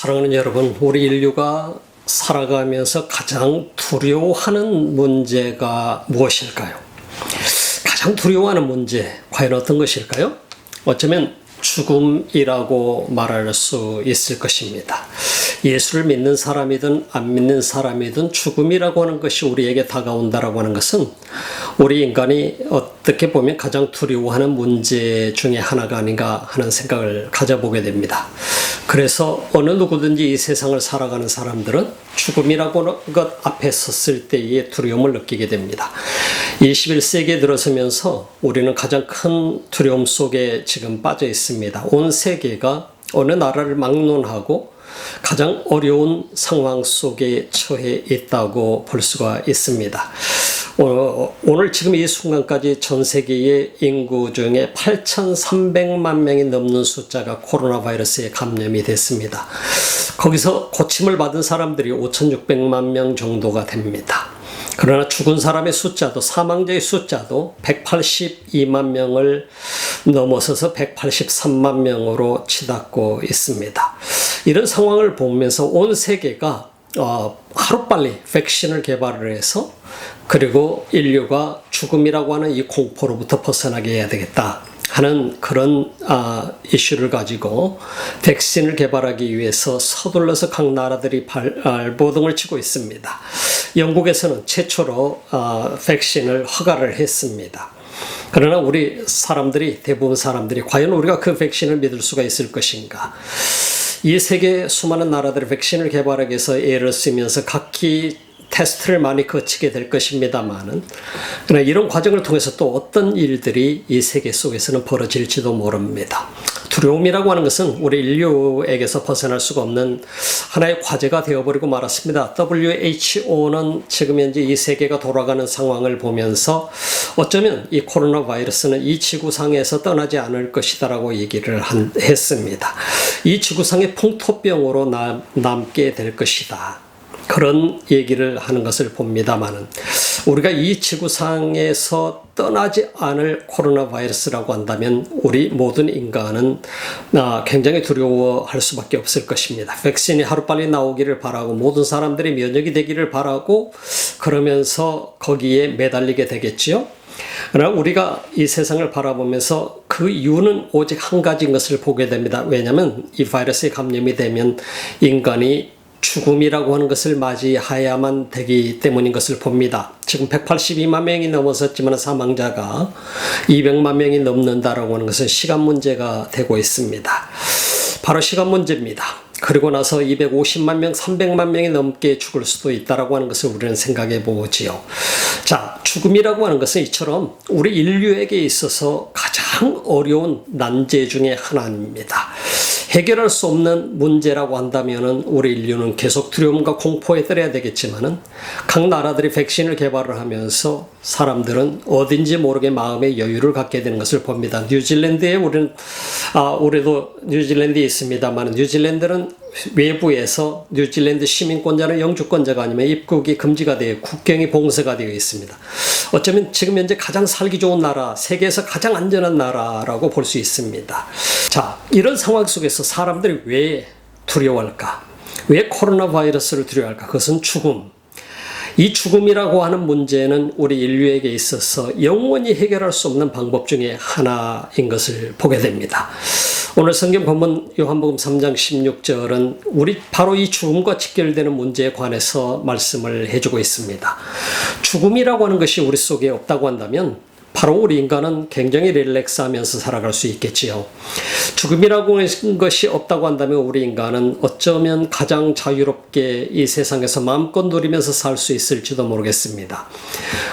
사랑하는 여러분, 우리 인류가 살아가면서 가장 두려워하는 문제가 무엇일까요? 가장 두려워하는 문제, 과연 어떤 것일까요? 어쩌면 죽음이라고 말할 수 있을 것입니다. 예수를 믿는 사람이든 안 믿는 사람이든 죽음이라고 하는 것이 우리에게 다가온다라고 하는 것은 우리 인간이 어떻게 보면 가장 두려워하는 문제 중에 하나가 아닌가 하는 생각을 가져보게 됩니다. 그래서 어느 누구든지 이 세상을 살아가는 사람들은 죽음이라고 하는 것 앞에 섰을 때의 두려움을 느끼게 됩니다. 21세기에 들어서면서 우리는 가장 큰 두려움 속에 지금 빠져 있습니다. 온 세계가 어느 나라를 막론하고 가장 어려운 상황 속에 처해 있다고 볼 수가 있습니다. 오늘 지금 이 순간까지 전 세계의 인구 중에 8,300만 명이 넘는 숫자가 코로나 바이러스에 감염이 됐습니다. 거기서 고침을 받은 사람들이 5,600만 명 정도가 됩니다. 그러나 죽은 사람의 숫자도, 사망자의 숫자도 182만 명을 넘어서서 183만 명으로 치닫고 있습니다. 이런 상황을 보면서 온 세계가 하루빨리 백신을 개발을 해서 그리고 인류가 죽음이라고 하는 이 공포로부터 벗어나게 해야 되겠다 하는 그런 이슈를 가지고 백신을 개발하기 위해서 서둘러서 각 나라들이 발버둥을 치고 있습니다. 영국에서는 최초로 백신을 허가를 했습니다. 그러나 우리 사람들이, 대부분 사람들이 과연 우리가 그 백신을 믿을 수가 있을 것인가? 이 세계 수많은 나라들이 백신을 개발하기 위해서 애를 쓰면서 각기 테스트를 많이 거치게 될 것입니다만은, 그러나 이런 과정을 통해서 또 어떤 일들이 이 세계 속에서는 벌어질지도 모릅니다. 두려움이라고 하는 것은 우리 인류에게서 벗어날 수가 없는 하나의 과제가 되어버리고 말았습니다. WHO는 지금 현재 이 세계가 돌아가는 상황을 보면서 어쩌면 이 코로나 바이러스는 이 지구상에서 떠나지 않을 것이다라고 얘기를 했습니다. 이 지구상의 풍토병으로 남게 될 것이다. 그런 얘기를 하는 것을 봅니다만은, 우리가 이 지구상에서 떠나지 않을 코로나 바이러스라고 한다면 우리 모든 인간은 굉장히 두려워할 수밖에 없을 것입니다. 백신이 하루빨리 나오기를 바라고 모든 사람들이 면역이 되기를 바라고 그러면서 거기에 매달리게 되겠지요. 그러나 우리가 이 세상을 바라보면서 그 이유는 오직 한 가지인 것을 보게 됩니다. 왜냐하면 이 바이러스에 감염이 되면 인간이 죽음이라고 하는 것을 맞이해야만 되기 때문인 것을 봅니다. 지금 182만 명이 넘어섰지만 사망자가 200만 명이 넘는다라고 하는 것은 시간 문제가 되고 있습니다. 바로 시간 문제입니다. 그리고 나서 250만 명, 300만 명이 넘게 죽을 수도 있다라고 하는 것을 우리는 생각해 보지요. 자, 죽음이라고 하는 것은 이처럼 우리 인류에게 있어서 가장 어려운 난제 중에 하나입니다. 해결할 수 없는 문제라고 한다면은 우리 인류는 계속 두려움과 공포에 떨어야 되겠지만은 각 나라들이 백신을 개발을 하면서 사람들은 어딘지 모르게 마음의 여유를 갖게 되는 것을 봅니다. 뉴질랜드에 올해도 뉴질랜드에 있습니다만, 뉴질랜드는 외부에서 뉴질랜드 시민권자는 영주권자가 아니면 입국이 금지가 되어 국경이 봉쇄가 되어 있습니다. 어쩌면 지금 현재 가장 살기 좋은 나라, 세계에서 가장 안전한 나라라고 볼 수 있습니다. 자, 이런 상황 속에서 사람들이 왜 두려워할까? 왜 코로나 바이러스를 두려워할까? 그것은 죽음. 이 죽음이라고 하는 문제는 우리 인류에게 있어서 영원히 해결할 수 없는 방법 중에 하나인 것을 보게 됩니다. 오늘 성경 본문 요한복음 3장 16절은 우리 바로 이 죽음과 직결되는 문제에 관해서 말씀을 해주고 있습니다. 죽음이라고 하는 것이 우리 속에 없다고 한다면 바로 우리 인간은 굉장히 릴렉스하면서 살아갈 수 있겠지요. 죽음이라고 하는 것이 없다고 한다면 우리 인간은 어쩌면 가장 자유롭게 이 세상에서 마음껏 누리면서 살 수 있을지도 모르겠습니다.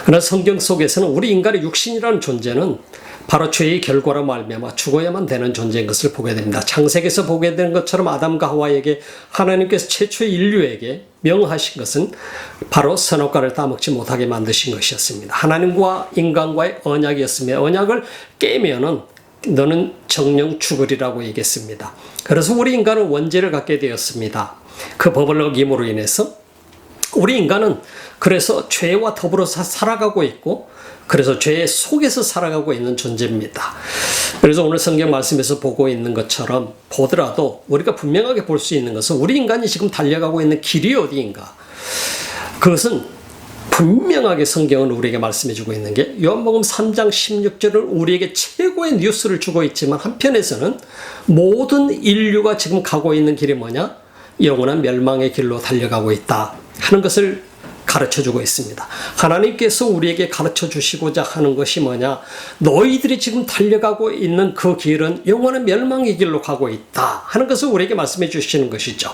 그러나 성경 속에서는 우리 인간의 육신이라는 존재는 바로 죄의 결과로 말미암아 죽어야만 되는 존재인 것을 보게 됩니다. 창세기에서 보게 되는 것처럼 아담과 하와에게 하나님께서 최초의 인류에게 명하신 것은 바로 선악과를 따먹지 못하게 만드신 것이었습니다. 하나님과 인간과의 언약이었으며 언약을 깨면은 너는 정령 죽으리라고 얘기했습니다. 그래서 우리 인간은 원죄를 갖게 되었습니다. 그 법을 어김으로 인해서 우리 인간은 그래서 죄와 더불어서 살아가고 있고 그래서 죄 속에서 살아가고 있는 존재입니다. 그래서 오늘 성경 말씀에서 보고 있는 것처럼 보더라도 우리가 분명하게 볼 수 있는 것은 우리 인간이 지금 달려가고 있는 길이 어디인가. 그것은 분명하게 성경은 우리에게 말씀해 주고 있는 게 요한복음 3장 16절은 우리에게 최고의 뉴스를 주고 있지만 한편에서는 모든 인류가 지금 가고 있는 길이 뭐냐? 영원한 멸망의 길로 달려가고 있다 하는 것을 가르쳐주고 있습니다. 하나님께서 우리에게 가르쳐 주시고자 하는 것이 뭐냐? 너희들이 지금 달려가고 있는 그 길은 영원한 멸망의 길로 가고 있다 하는 것을 우리에게 말씀해 주시는 것이죠.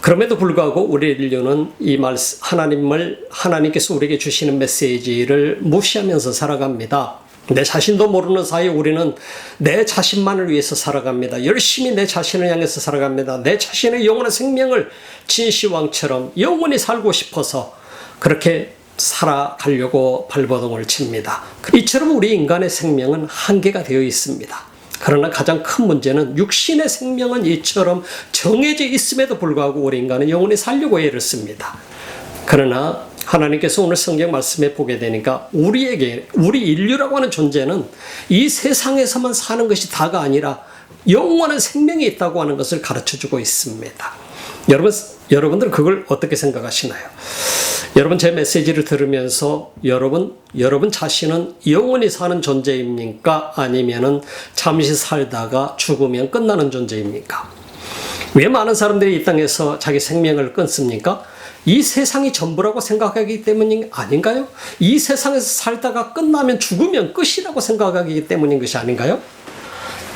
그럼에도 불구하고 우리 인류는 이 말씀, 하나님께서 우리에게 주시는 메시지를 무시하면서 살아갑니다. 내 자신도 모르는 사이에 우리는 내 자신만을 위해서 살아갑니다. 열심히 내 자신을 향해서 살아갑니다. 내 자신의 영원한 생명을 진시황처럼 영원히 살고 싶어서 그렇게 살아가려고 발버둥을 칩니다. 이처럼 우리 인간의 생명은 한계가 되어 있습니다. 그러나 가장 큰 문제는 육신의 생명은 이처럼 정해져 있음에도 불구하고 우리 인간은 영원히 살려고 애를 씁니다. 그러나 하나님께서 오늘 성경 말씀에 보게 되니까 우리 인류라고 하는 존재는 이 세상에서만 사는 것이 다가 아니라 영원한 생명이 있다고 하는 것을 가르쳐주고 있습니다. 여러분들은 그걸 어떻게 생각하시나요? 여러분 제 메시지를 들으면서 여러분 자신은 영원히 사는 존재입니까? 아니면은 잠시 살다가 죽으면 끝나는 존재입니까? 왜 많은 사람들이 이 땅에서 자기 생명을 끊습니까? 이 세상이 전부라고 생각하기 때문이 아닌가요? 이 세상에서 살다가 끝나면 죽으면 끝이라고 생각하기 때문인 것이 아닌가요?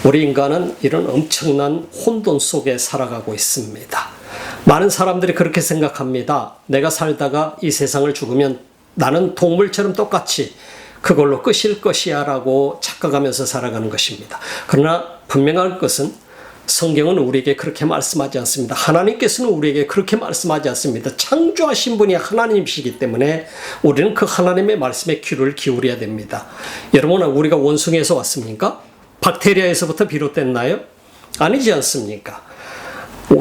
우리 인간은 이런 엄청난 혼돈 속에 살아가고 있습니다. 많은 사람들이 그렇게 생각합니다. 내가 살다가 이 세상을 죽으면 나는 동물처럼 똑같이 그걸로 끝일 것이야 라고 착각하면서 살아가는 것입니다. 그러나 분명한 것은 성경은 우리에게 그렇게 말씀하지 않습니다. 하나님께서는 우리에게 그렇게 말씀하지 않습니다. 창조하신 분이 하나님이시기 때문에 우리는 그 하나님의 말씀에 귀를 기울여야 됩니다. 여러분, 우리가 원숭이에서 왔습니까? 박테리아에서부터 비롯됐나요? 아니지 않습니까?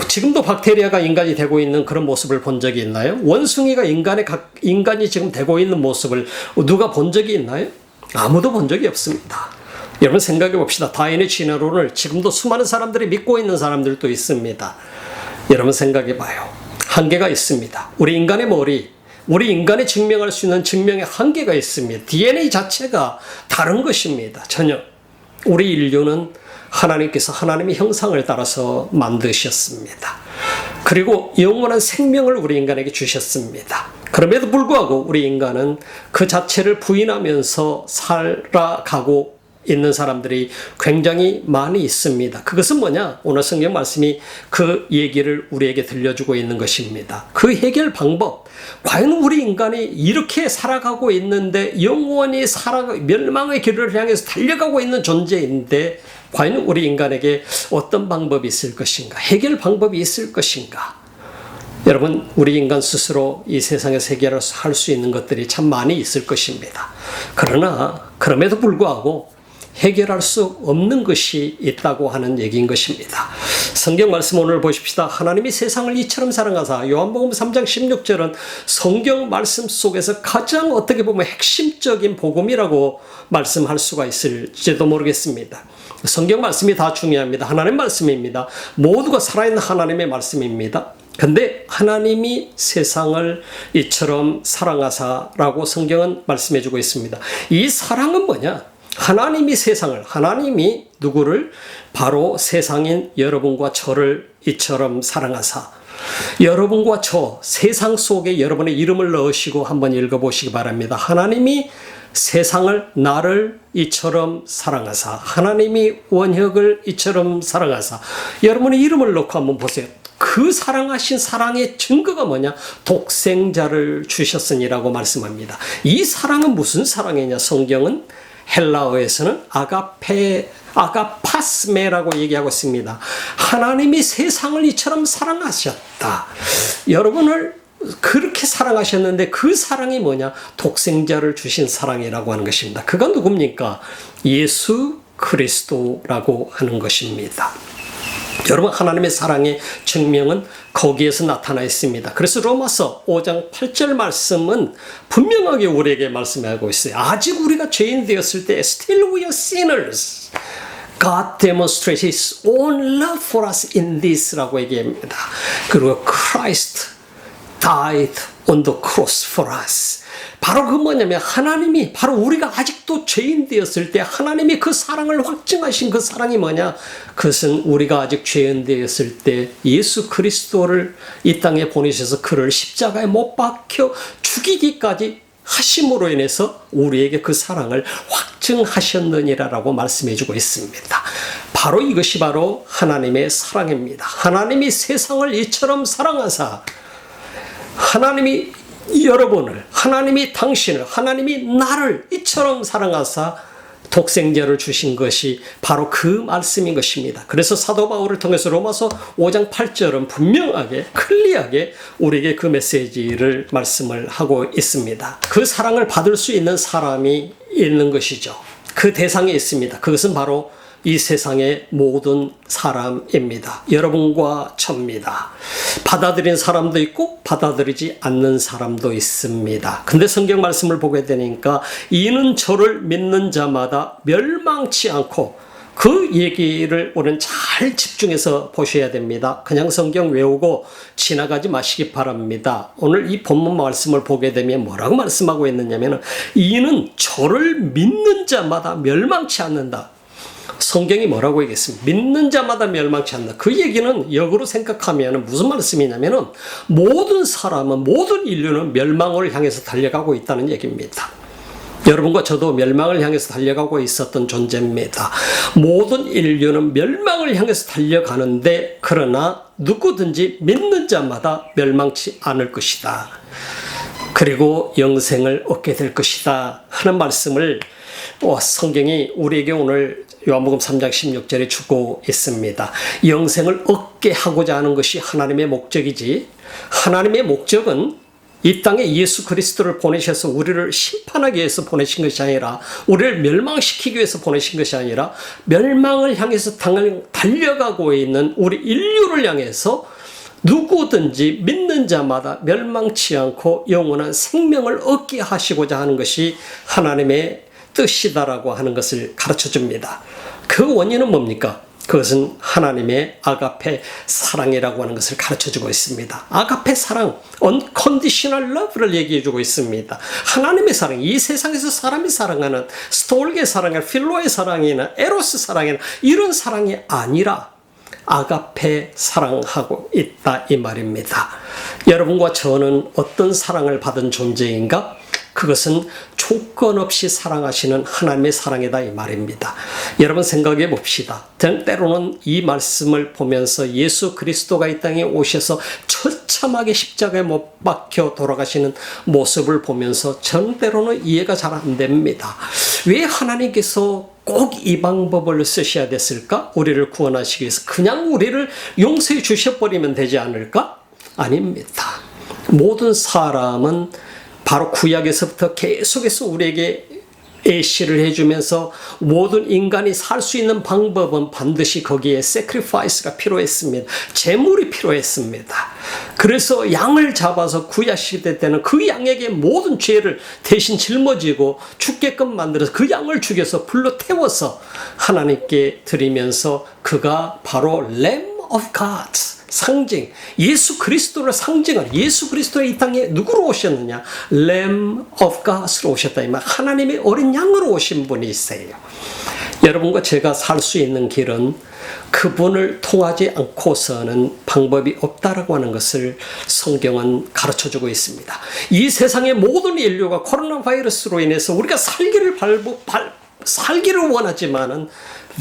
지금도 박테리아가 인간이 되고 있는 그런 모습을 본 적이 있나요? 원숭이가 인간이 지금 되고 있는 모습을 누가 본 적이 있나요? 아무도 본 적이 없습니다. 여러분 생각해 봅시다. 다윈의 진화론을 지금도 수많은 사람들이 믿고 있는 사람들도 있습니다. 여러분 생각해 봐요. 한계가 있습니다. 우리 인간의 머리, 우리 인간이 증명할 수 있는 증명의 한계가 있습니다. DNA 자체가 다른 것입니다. 전혀. 우리 인류는 하나님께서 하나님의 형상을 따라서 만드셨습니다. 그리고 영원한 생명을 우리 인간에게 주셨습니다. 그럼에도 불구하고 우리 인간은 그 자체를 부인하면서 살아가고 있는 사람들이 굉장히 많이 있습니다. 그것은 뭐냐? 오늘 성경 말씀이 그 얘기를 우리에게 들려주고 있는 것입니다. 그 해결 방법, 과연 우리 인간이 이렇게 살아가고 있는데 영원히 멸망의 길을 향해서 달려가고 있는 존재인데 과연 우리 인간에게 어떤 방법이 있을 것인가? 해결 방법이 있을 것인가? 여러분, 우리 인간 스스로 이 세상에서 해결할 수 있는 것들이 참 많이 있을 것입니다. 그러나 그럼에도 불구하고 해결할 수 없는 것이 있다고 하는 얘기인 것입니다. 성경 말씀 오늘 보십시다. 하나님이 세상을 이처럼 사랑하사, 요한복음 3장 16절은 성경 말씀 속에서 가장 어떻게 보면 핵심적인 복음이라고 말씀할 수가 있을지도 모르겠습니다. 성경 말씀이 다 중요합니다. 하나님 말씀입니다. 모두가 살아있는 하나님의 말씀입니다. 근데 하나님이 세상을 이처럼 사랑하사라고 성경은 말씀해주고 있습니다. 이 사랑은 뭐냐? 하나님이 누구를? 바로 세상인 여러분과 저를 이처럼 사랑하사. 여러분과 저, 세상 속에 여러분의 이름을 넣으시고 한번 읽어보시기 바랍니다. 하나님이 세상을, 나를 이처럼 사랑하사. 하나님이 원혁을 이처럼 사랑하사. 여러분의 이름을 넣고 한번 보세요. 그 사랑하신 사랑의 증거가 뭐냐? 독생자를 주셨으니라고 말씀합니다. 이 사랑은 무슨 사랑이냐? 성경은 헬라어에서는 아가파스메라고 얘기하고 있습니다. 하나님이 세상을 이처럼 사랑하셨다. 여러분을 그렇게 사랑하셨는데 그 사랑이 뭐냐? 독생자를 주신 사랑이라고 하는 것입니다. 그가 누굽니까? 예수 그리스도라고 하는 것입니다. 여러분, 하나님의 사랑의 증명은 거기에서 나타나 있습니다. 그래서 로마서 5장 8절 말씀은 분명하게 우리에게 말씀하고 있어요. 아직 우리가 죄인 되었을 때 Still we are sinners. God demonstrates His own love for us in this 라고 얘기합니다. 그리고 Christ died on the cross for us. 바로 그 뭐냐면 하나님이 바로 우리가 아직도 죄인 되었을 때 하나님이 그 사랑을 확증하신 그 사랑이 뭐냐? 그것은 우리가 아직 죄인 되었을 때 예수 그리스도를 이 땅에 보내셔서 그를 십자가에 못 박혀 죽이기까지 하심으로 인해서 우리에게 그 사랑을 확증하셨느니라라고 말씀해 주고 있습니다. 바로 이것이 바로 하나님의 사랑입니다. 하나님이 세상을 이처럼 사랑하사 하나님이 여러분을, 하나님이 당신을, 하나님이 나를 이처럼 사랑하사 독생자를 주신 것이 바로 그 말씀인 것입니다. 그래서 사도 바울을 통해서 로마서 5장 8절은 분명하게 클리어하게 우리에게 그 메시지를 말씀을 하고 있습니다. 그 사랑을 받을 수 있는 사람이 있는 것이죠. 그 대상이 있습니다. 그것은 바로 이 세상의 모든 사람입니다. 여러분과 저입니다. 받아들인 사람도 있고 받아들이지 않는 사람도 있습니다. 근데 성경 말씀을 보게 되니까 이는 저를 믿는 자마다 멸망치 않고, 그 얘기를 우리는 잘 집중해서 보셔야 됩니다. 그냥 성경 외우고 지나가지 마시기 바랍니다. 오늘 이 본문 말씀을 보게 되면 뭐라고 말씀하고 있느냐면 이는 저를 믿는 자마다 멸망치 않는다. 성경이 뭐라고 얘기했습니까? 믿는 자마다 멸망치 않는다. 그 얘기는 역으로 생각하면 무슨 말씀이냐면 모든 사람은, 모든 인류는 멸망을 향해서 달려가고 있다는 얘기입니다. 여러분과 저도 멸망을 향해서 달려가고 있었던 존재입니다. 모든 인류는 멸망을 향해서 달려가는데 그러나 누구든지 믿는 자마다 멸망치 않을 것이다. 그리고 영생을 얻게 될 것이다 하는 말씀을 성경이 우리에게 오늘 요한복음 3장 16절에 주고 있습니다. 영생을 얻게 하고자 하는 것이 하나님의 목적이지, 하나님의 목적은 이 땅에 예수 그리스도를 보내셔서 우리를 심판하기 위해서 보내신 것이 아니라, 우리를 멸망시키기 위해서 보내신 것이 아니라 멸망을 향해서 달려가고 있는 우리 인류를 향해서 누구든지 믿는 자마다 멸망치 않고 영원한 생명을 얻게 하시고자 하는 것이 하나님의 뜻이다라고 하는 것을 가르쳐 줍니다. 그 원인은 뭡니까? 그것은 하나님의 아가페 사랑이라고 하는 것을 가르쳐 주고 있습니다. 아가페 사랑, unconditional love를 얘기해 주고 있습니다. 하나님의 사랑, 이 세상에서 사람이 사랑하는 스톨게 사랑이나 필로의 사랑이나 에로스 사랑이나 이런 사랑이 아니라 아가페 사랑하고 있다 이 말입니다. 여러분과 저는 어떤 사랑을 받은 존재인가? 그것은 조건 없이 사랑하시는 하나님의 사랑이다 이 말입니다. 여러분 생각해 봅시다. 때로는 이 말씀을 보면서 예수 그리스도가 이 땅에 오셔서 처참하게 십자가에 못 박혀 돌아가시는 모습을 보면서 전 때로는 이해가 잘 안 됩니다. 왜 하나님께서 꼭 이 방법을 쓰셔야 됐을까? 우리를 구원하시기 위해서 그냥 우리를 용서해 주셔버리면 되지 않을까? 아닙니다. 모든 사람은 바로 구약에서부터 계속해서 우리에게 예시를 해주면서 모든 인간이 살 수 있는 방법은 반드시 거기에 sacrifice가 필요했습니다. 제물이 필요했습니다. 그래서 양을 잡아서 구약시대 때는 그 양에게 모든 죄를 대신 짊어지고 죽게끔 만들어서 그 양을 죽여서 불로 태워서 하나님께 드리면서 그가 바로 Lamb of God, 상징, 예수 그리스도를 상징하는, 예수 그리스도의 이 땅에 누구로 오셨느냐? Lamb of God으로 오셨다. 하나님의 어린 양으로 오신 분이세요. 여러분과 제가 살 수 있는 길은 그분을 통하지 않고서는 방법이 없다라고 하는 것을 성경은 가르쳐주고 있습니다. 이 세상의 모든 인류가 코로나 바이러스로 인해서 우리가 살기를 원하지만은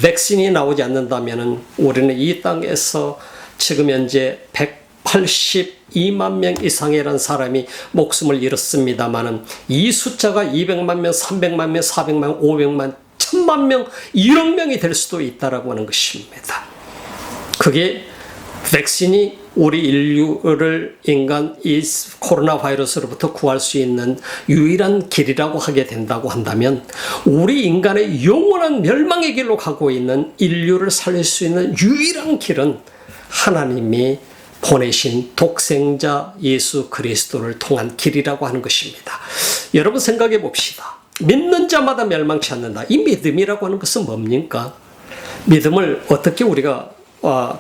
백신이 나오지 않는다면은 우리는 이 땅에서 지금 현재 182만 명 이상이라는 사람이 목숨을 잃었습니다만은 이 숫자가 200만 명, 300만 명, 400만, 500만, 1000만 명, 1억 명이 될 수도 있다라고 하는 것입니다. 그게 백신이 우리 인류를 인간 이 코로나 바이러스로부터 구할 수 있는 유일한 길이라고 하게 된다고 한다면 우리 인간의 영원한 멸망의 길로 가고 있는 인류를 살릴 수 있는 유일한 길은 하나님이 보내신 독생자 예수 그리스도를 통한 길이라고 하는 것입니다. 여러분 생각해 봅시다. 믿는 자마다 멸망치 않는다. 이 믿음이라고 하는 것은 뭡니까? 믿음을 어떻게 우리가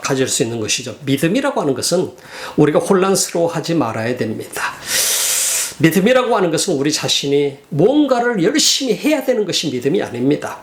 가질 수 있는 것이죠. 믿음이라고 하는 것은 우리가 혼란스러워하지 말아야 됩니다. 믿음이라고 하는 것은 우리 자신이 뭔가를 열심히 해야 되는 것이 믿음이 아닙니다.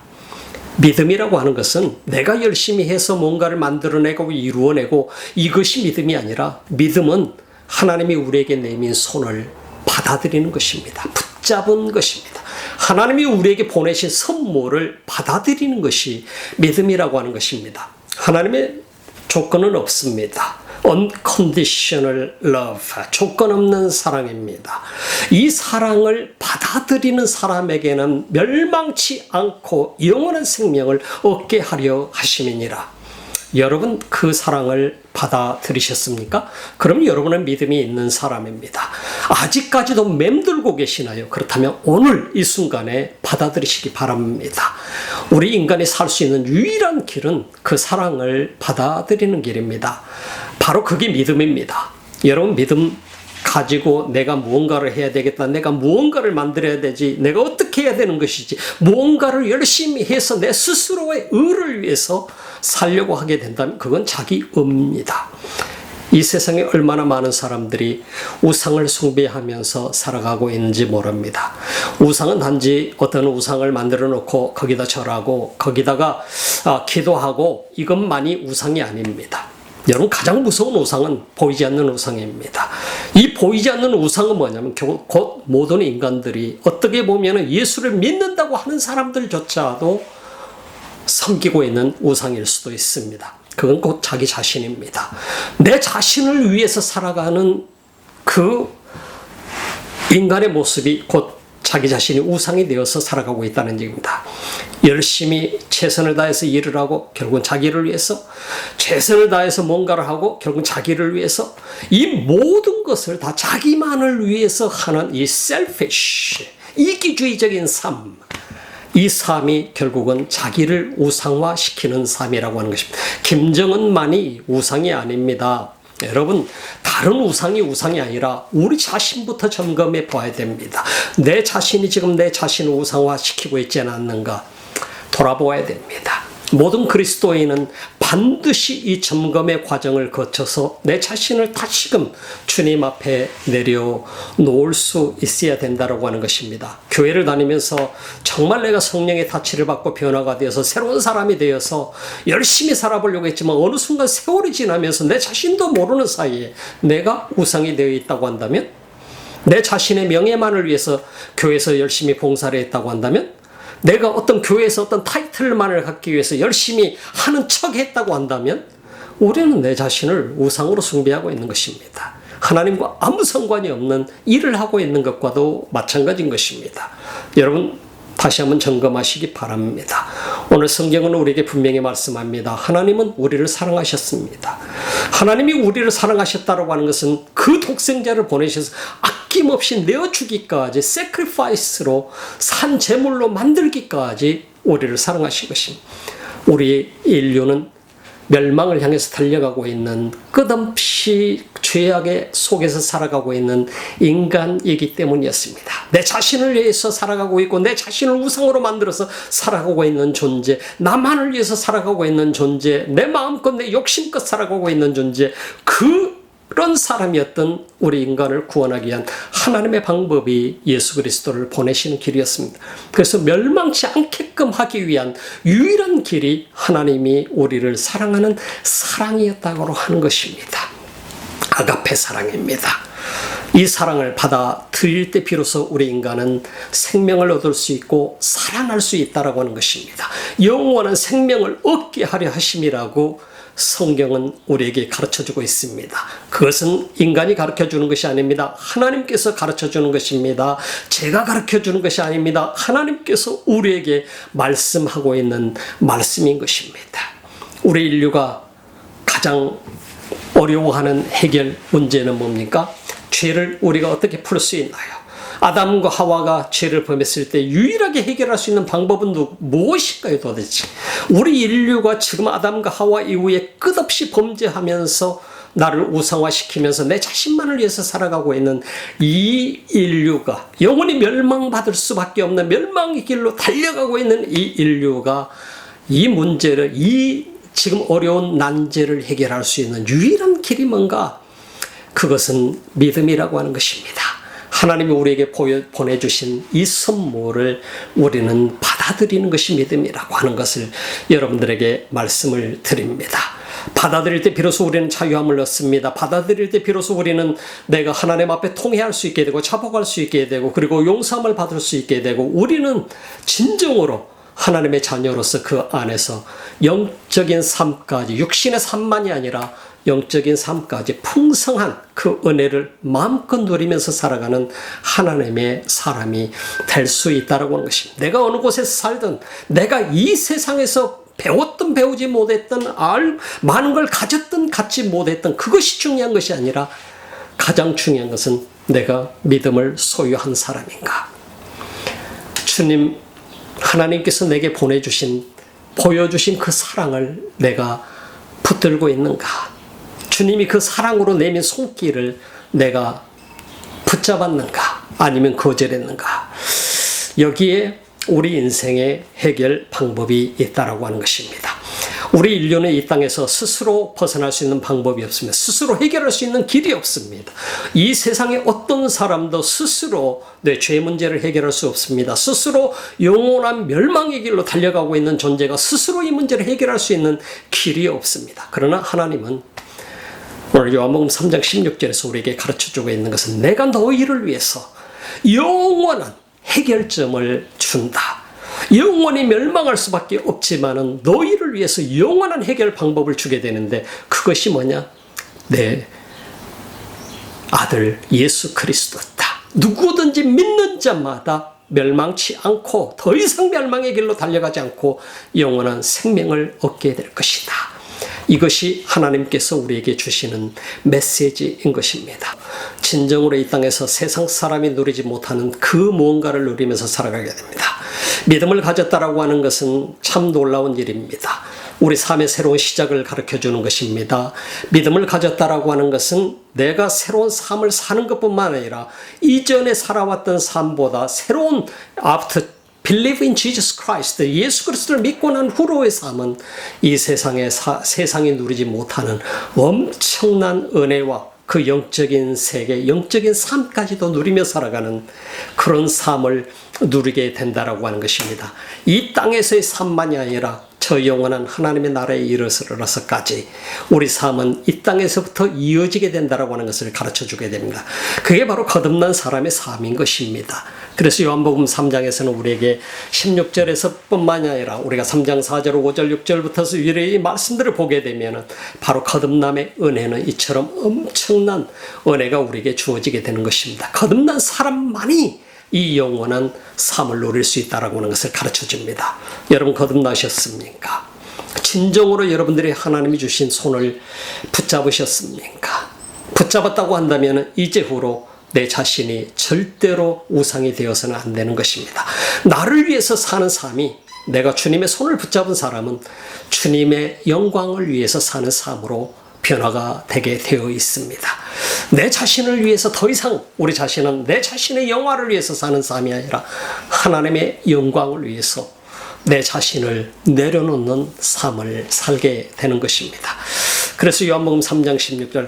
믿음이라고 하는 것은 내가 열심히 해서 뭔가를 만들어내고 이루어내고 이것이 믿음이 아니라 믿음은 하나님이 우리에게 내민 손을 받아들이는 것입니다. 붙잡은 것입니다. 하나님이 우리에게 보내신 선물을 받아들이는 것이 믿음이라고 하는 것입니다. 하나님의 조건은 없습니다. unconditional love, 조건 없는 사랑입니다. 이 사랑을 받아들이는 사람에게는 멸망치 않고 영원한 생명을 얻게 하려 하심이니라. 여러분 그 사랑을 받아들이셨습니까? 그럼 여러분은 믿음이 있는 사람입니다. 아직까지도 맴돌고 계시나요? 그렇다면 오늘 이 순간에 받아들이시기 바랍니다. 우리 인간이 살 수 있는 유일한 길은 그 사랑을 받아들이는 길입니다. 바로 그게 믿음입니다. 여러분 믿음 가지고 내가 무언가를 해야 되겠다. 내가 무언가를 만들어야 되지. 내가 어떻게 해야 되는 것이지. 무언가를 열심히 해서 내 스스로의 의를 위해서 살려고 하게 된다면 그건 자기 의입니다. 이 세상에 얼마나 많은 사람들이 우상을 숭배하면서 살아가고 있는지 모릅니다. 우상은 단지 어떤 우상을 만들어 놓고 거기다 절하고 거기다가 기도하고 이것만이 우상이 아닙니다. 여러분 가장 무서운 우상은 보이지 않는 우상입니다. 이 보이지 않는 우상은 뭐냐면 곧 모든 인간들이 어떻게 보면 예수를 믿는다고 하는 사람들조차도 섬기고 있는 우상일 수도 있습니다. 그건 곧 자기 자신입니다. 내 자신을 위해서 살아가는 그 인간의 모습이 곧 자기 자신이 우상이 되어서 살아가고 있다는 얘기입니다. 열심히 최선을 다해서 일을 하고 결국은 자기를 위해서, 최선을 다해서 뭔가를 하고 결국은 자기를 위해서, 이 모든 것을 다 자기만을 위해서 하는 이 selfish, 이기주의적인 삶, 이 삶이 결국은 자기를 우상화시키는 삶이라고 하는 것입니다. 김정은만이 우상이 아닙니다. 여러분 다른 우상이 우상이 아니라 우리 자신부터 점검해 봐야 됩니다. 내 자신이 지금 내 자신을 우상화시키고 있지 않는가 돌아보아야 됩니다. 모든 그리스도인은 반드시 이 점검의 과정을 거쳐서 내 자신을 다시금 주님 앞에 내려놓을 수 있어야 된다고 하는 것입니다. 교회를 다니면서 정말 내가 성령의 타치를 받고 변화가 되어서 새로운 사람이 되어서 열심히 살아보려고 했지만 어느 순간 세월이 지나면서 내 자신도 모르는 사이에 내가 우상이 되어 있다고 한다면, 내 자신의 명예만을 위해서 교회에서 열심히 봉사를 했다고 한다면, 내가 어떤 교회에서 어떤 타이틀만을 갖기 위해서 열심히 하는 척 했다고 한다면 우리는 내 자신을 우상으로 숭배하고 있는 것입니다. 하나님과 아무 상관이 없는 일을 하고 있는 것과도 마찬가지인 것입니다. 여러분 다시 한번 점검하시기 바랍니다. 오늘 성경은 우리에게 분명히 말씀합니다. 하나님은 우리를 사랑하셨습니다. 하나님이 우리를 사랑하셨다고 하는 것은 그 독생자를 보내셔서 아낌없이 내어주기까지 sacrifice로 산 제물로 만들기까지 우리를 사랑하신 것입니다. 우리 인류는 멸망을 향해서 달려가고 있는 끝없이 죄악의 속에서 살아가고 있는 인간이기 때문이었습니다. 내 자신을 위해서 살아가고 있고 내 자신을 우상으로 만들어서 살아가고 있는 존재, 나만을 위해서 살아가고 있는 존재, 내 마음껏 내 욕심껏 살아가고 있는 존재, 그런 사람이었던 우리 인간을 구원하기 위한 하나님의 방법이 예수 그리스도를 보내시는 길이었습니다. 그래서 멸망치 않게끔 하기 위한 유일한 길이 하나님이 우리를 사랑하는 사랑이었다고 하는 것입니다. 아가페 사랑입니다. 이 사랑을 받아들일 때 비로소 우리 인간은 생명을 얻을 수 있고 살아날 수 있다고 하는 것입니다. 영원한 생명을 얻게 하려 하심이라고 성경은 우리에게 가르쳐주고 있습니다. 그것은 인간이 가르쳐주는 것이 아닙니다. 하나님께서 가르쳐주는 것입니다. 제가 가르쳐주는 것이 아닙니다. 하나님께서 우리에게 말씀하고 있는 말씀인 것입니다. 우리 인류가 가장 어려워하는 해결 문제는 뭡니까? 죄를 우리가 어떻게 풀 수 있나요? 아담과 하와가 죄를 범했을 때 유일하게 해결할 수 있는 방법은 무엇일까요, 도대체? 우리 인류가 지금 아담과 하와 이후에 끝없이 범죄하면서 나를 우상화시키면서 내 자신만을 위해서 살아가고 있는 이 인류가 영원히 멸망받을 수밖에 없는 멸망의 길로 달려가고 있는 이 인류가 이 문제를, 이 지금 어려운 난제를 해결할 수 있는 유일한 길이 뭔가? 그것은 믿음이라고 하는 것입니다. 하나님이 우리에게 보내주신 이 선물을 우리는 받아들이는 것이 믿음이라고 하는 것을 여러분들에게 말씀을 드립니다. 받아들일 때 비로소 우리는 자유함을 얻습니다. 받아들일 때 비로소 우리는 내가 하나님 앞에 통회할 수 있게 되고 자복할 수 있게 되고 그리고 용서함을 받을 수 있게 되고 우리는 진정으로 하나님의 자녀로서 그 안에서 영적인 삶까지, 육신의 삶만이 아니라 영적인 삶까지 풍성한 그 은혜를 마음껏 누리면서 살아가는 하나님의 사람이 될 수 있다고 하는 것입니다. 내가 어느 곳에서 살든 내가 이 세상에서 배웠든 배우지 못했든 많은 걸 가졌든 갖지 못했든 그것이 중요한 것이 아니라 가장 중요한 것은 내가 믿음을 소유한 사람인가. 주님, 하나님께서 내게 보여주신 그 사랑을 내가 붙들고 있는가. 주님이 그 사랑으로 내민 손길을 내가 붙잡았는가 아니면 거절했는가. 여기에 우리 인생의 해결 방법이 있다라고 하는 것입니다. 우리 인류는 이 땅에서 스스로 벗어날 수 있는 방법이 없습니다. 스스로 해결할 수 있는 길이 없습니다. 이 세상에 어떤 사람도 스스로 내 죄 문제를 해결할 수 없습니다. 스스로 영원한 멸망의 길로 달려가고 있는 존재가 스스로 이 문제를 해결할 수 있는 길이 없습니다. 그러나 하나님은 오늘 요한복음 3장 16절에서 우리에게 가르쳐주고 있는 것은 내가 너희를 위해서 영원한 해결점을 준다. 영원히 멸망할 수밖에 없지만은 너희를 위해서 영원한 해결 방법을 주게 되는데 그것이 뭐냐? 내 아들 예수 그리스도다. 누구든지 믿는 자마다 멸망치 않고 더 이상 멸망의 길로 달려가지 않고 영원한 생명을 얻게 될 것이다. 이것이 하나님께서 우리에게 주시는 메시지인 것입니다. 진정으로 이 땅에서 세상 사람이 누리지 못하는 그 무언가를 누리면서 살아가게 됩니다. 믿음을 가졌다라고 하는 것은 참 놀라운 일입니다. 우리 삶의 새로운 시작을 가르쳐주는 것입니다. 믿음을 가졌다라고 하는 것은 내가 새로운 삶을 사는 것뿐만 아니라 이전에 살아왔던 삶보다 새로운 Believe in Jesus Christ. 예수 그리스도를 믿고 난 후로의 삶은 이 세상이 누리지 못하는 엄청난 은혜와 그 영적인 세계, 영적인 삶까지도 누리며 살아가는 그런 삶을 누리게 된다라고 하는 것입니다. 이 땅에서의 삶만이 아니라 저 영원한 하나님의 나라에 이르러서까지 우리 삶은 이 땅에서부터 이어지게 된다라고 하는 것을 가르쳐주게 됩니다. 그게 바로 거듭난 사람의 삶인 것입니다. 그래서 요한복음 3장에서는 우리에게 16절에서 뿐만이 아니라 우리가 3장 4절, 5절, 6절부터 이 말씀들을 보게 되면 바로 거듭남의 은혜는 이처럼 엄청난 은혜가 우리에게 주어지게 되는 것입니다. 거듭난 사람만이 이 영원한 삶을 누릴 수 있다라고 하는 것을 가르쳐줍니다. 여러분 거듭나셨습니까? 진정으로 여러분들이 하나님이 주신 손을 붙잡으셨습니까? 붙잡았다고 한다면 이제후로 내 자신이 절대로 우상이 되어서는 안 되는 것입니다. 나를 위해서 사는 삶이, 내가 주님의 손을 붙잡은 사람은 주님의 영광을 위해서 사는 삶으로 변화가 되게 되어 있습니다. 내 자신을 위해서 더 이상 우리 자신은 내 자신의 영화를 위해서 사는 삶이 아니라 하나님의 영광을 위해서 내 자신을 내려놓는 삶을 살게 되는 것입니다. 그래서 요한복음 3장 16절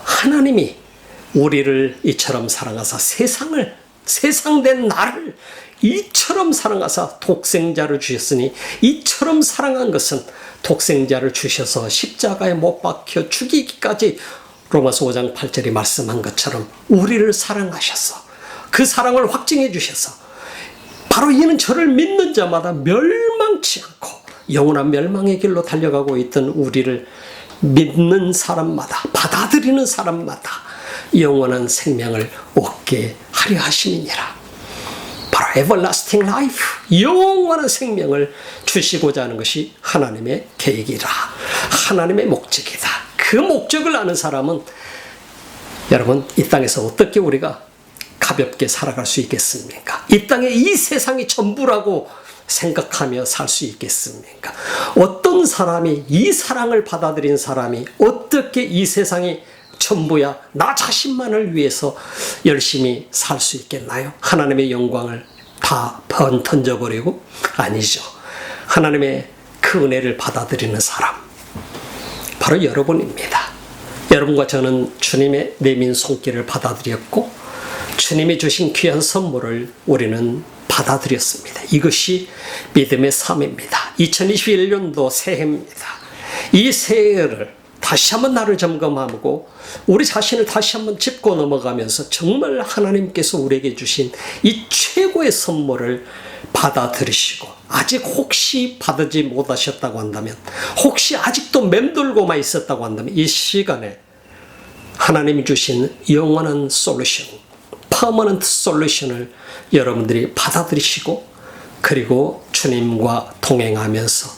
하나님이 우리를 이처럼 사랑하사 세상된 나를 이처럼 사랑하사 독생자를 주셨으니 이처럼 사랑한 것은 독생자를 주셔서 십자가에 못 박혀 죽이기까지 로마서 5장 8절이 말씀한 것처럼 우리를 사랑하셔서 그 사랑을 확증해 주셔서 바로 이는 저를 믿는 자마다 멸망치 않고 영원한 멸망의 길로 달려가고 있던 우리를 믿는 사람마다 받아들이는 사람마다 영원한 생명을 얻게 하려 하심이니라. 바로 everlasting life, 영원한 생명을 주시고자 하는 것이 하나님의 계획이라, 하나님의 목적이다. 그 목적을 아는 사람은 여러분, 이 땅에서 어떻게 우리가 가볍게 살아갈 수 있겠습니까? 이 땅에 이 세상이 전부라고 생각하며 살 수 있겠습니까? 어떤 사람이, 이 사랑을 받아들인 사람이 어떻게 이 세상이 전부야, 나 자신만을 위해서 열심히 살 수 있겠나요? 하나님의 영광을 다 던져버리고? 아니죠. 하나님의 그 은혜를 받아들이는 사람, 바로 여러분입니다. 여러분과 저는 주님의 내민 손길을 받아들였고 주님이 주신 귀한 선물을 우리는 받아들였습니다. 이것이 믿음의 삶입니다. 2021년도 새해입니다. 이 새해를 다시 한번 나를 점검하고 우리 자신을 다시 한번 짚고 넘어가면서 정말 하나님께서 우리에게 주신 이 최고의 선물을 받아들이시고, 아직 혹시 받지 못하셨다고 한다면, 혹시 아직도 맴돌고만 있었다고 한다면, 이 시간에 하나님이 주신 영원한 솔루션, 퍼머넌트 솔루션을 여러분들이 받아들이시고, 그리고 주님과 동행하면서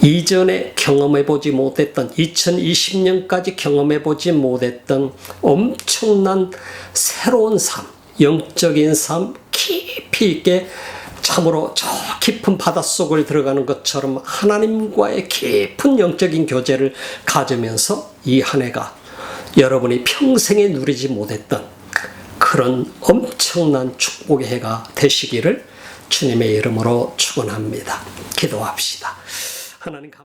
이전에 경험해보지 못했던, 2020년까지 경험해보지 못했던 엄청난 새로운 삶, 영적인 삶, 깊이 있게 참으로 저 깊은 바닷속을 들어가는 것처럼 하나님과의 깊은 영적인 교제를 가지면서 이 한 해가 여러분이 평생에 누리지 못했던 그런 엄청난 축복의 해가 되시기를 주님의 이름으로 축원합니다. 기도합시다. 하나님